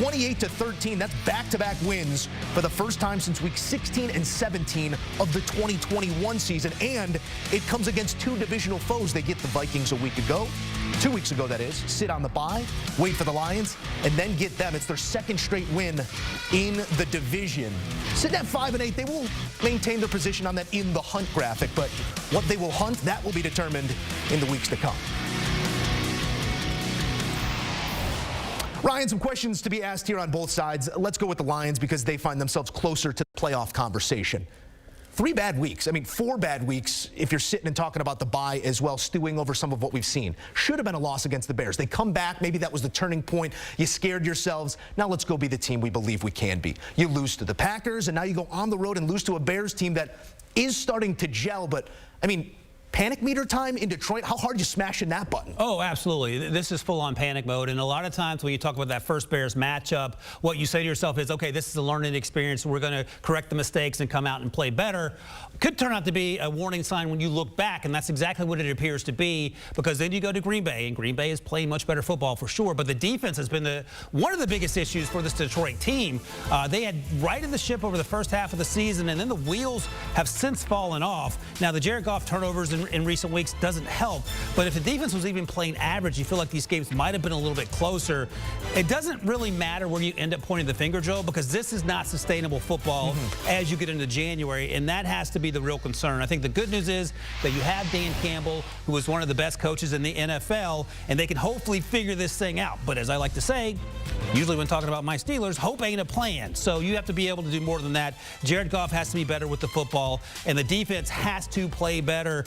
28-13, that's back-to-back wins for the first time since week 16 and 17 of the 2021 season. And it comes against two divisional foes. They get the Vikings a week ago. 2 weeks ago, that is. Sit on the bye, wait for the Lions, and then get them. It's their second straight win in the division. Sitting at 5-8, they will maintain their position on that in the hunt graphic, but what they will hunt, that will be determined in the weeks to come. Ryan, some questions to be asked here on both sides. Let's go with the Lions because they find themselves closer to the playoff conversation. 3 bad weeks. 4 bad weeks if you're sitting and talking about the bye as well, stewing over some of what we've seen. Should have been a loss against the Bears. They come back. Maybe that was the turning point. You scared yourselves. Now let's go be the team we believe we can be. You lose to the Packers, and now you go on the road and lose to a Bears team that is starting to gel. But, panic meter time in Detroit, how hard are you smashing that button? Oh, absolutely. This is full-on panic mode. And a lot of times when you talk about that first Bears matchup, what you say to yourself is, okay, this is a learning experience. We're going to correct the mistakes and come out and play better. Could turn out to be a warning sign when you look back, and that's exactly what it appears to be, because then you go to Green Bay, and Green Bay is playing much better football for sure. But the defense has been one of the biggest issues for this Detroit team. They had righted the ship over the first half of the season, and then the wheels have since fallen off. Now, the Jared Goff turnovers in recent weeks doesn't help, but if the defense was even playing average, you feel like these games might have been a little bit closer. It doesn't really matter where you end up pointing the finger, Joe, because this is not sustainable football as you get into January, and that has to be the real concern. I think the good news is that you have Dan Campbell, who is one of the best coaches in the NFL, and they can hopefully figure this thing out. But as I like to say, usually when talking about my Steelers, hope ain't a plan. So you have to be able to do more than that. Jared Goff has to be better with the football, and the defense has to play better,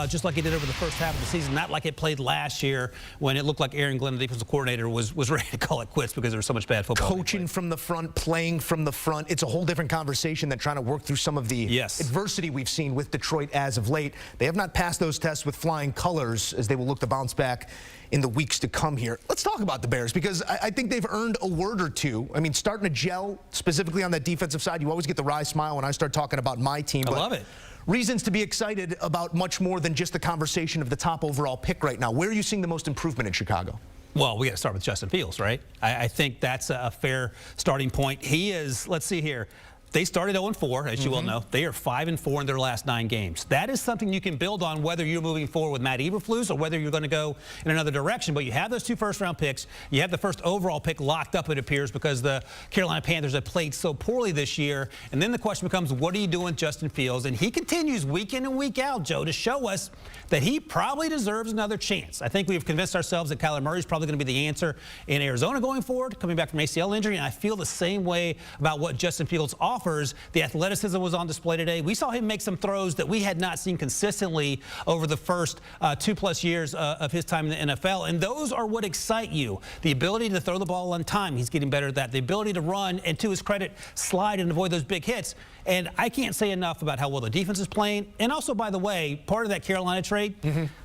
just like it did over the first half of the season, not like it played last year when it looked like Aaron Glenn, the defensive coordinator, was ready to call it quits because there was so much bad football. Coaching from the front, playing from the front, it's a whole different conversation than trying to work through some of the adversity we've seen with Detroit as of late. They have not passed those tests with flying colors, as they will look to bounce back in the weeks to come here. Let's talk about the Bears, because I think they've earned a word or two. Starting to gel, specifically on that defensive side. You always get the wry smile when I start talking about my team. I love it. Reasons to be excited about much more than just the conversation of the top overall pick right now. Where are you seeing the most improvement in Chicago? Well, we got to start with Justin Fields, right? I think that's a fair starting point. He is, let's see here. They started 0-4, as you well know. They are 5-4 in their last 9 games. That is something you can build on, whether you're moving forward with Matt Eberflus or whether you're going to go in another direction. But you have those 2 first-round picks. You have the first overall pick locked up, it appears, because the Carolina Panthers have played so poorly this year. And then the question becomes, what are you doing with Justin Fields? And he continues week in and week out, Joe, to show us that he probably deserves another chance. I think we've convinced ourselves that Kyler Murray is probably going to be the answer in Arizona going forward, coming back from ACL injury. And I feel the same way about what Justin Fields offers. The athleticism was on display today. We saw him make some throws that we had not seen consistently over the first 2+ years of his time in the NFL. And those are what excite you. The ability to throw the ball on time, he's getting better at that. The ability to run and, to his credit, slide and avoid those big hits. And I can't say enough about how well the defense is playing. And also, by the way, part of that Carolina trade,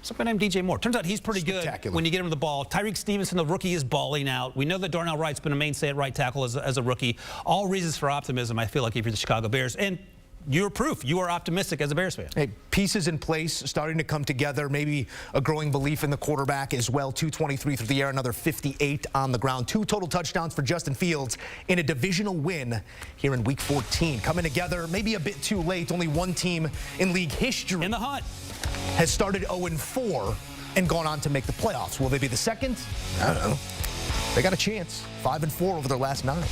somebody named DJ Moore. Turns out he's pretty good when you get him the ball. Tyreek Stevenson, the rookie, is balling out. We know that Darnell Wright's been a mainstay at right tackle as a rookie. All reasons for optimism, I feel like, if you're the Chicago Bears. And you're proof. You are optimistic as a Bears fan. Hey, pieces in place, starting to come together. Maybe a growing belief in the quarterback as well. 223 through the air, another 58 on the ground. 2 total touchdowns for Justin Fields in a divisional win here in Week 14. Coming together maybe a bit too late. Only one team in league history in the hunt has started 0-4 and gone on to make the playoffs. Will they be the second? I don't know. They got a chance. 5-4 over their last 9.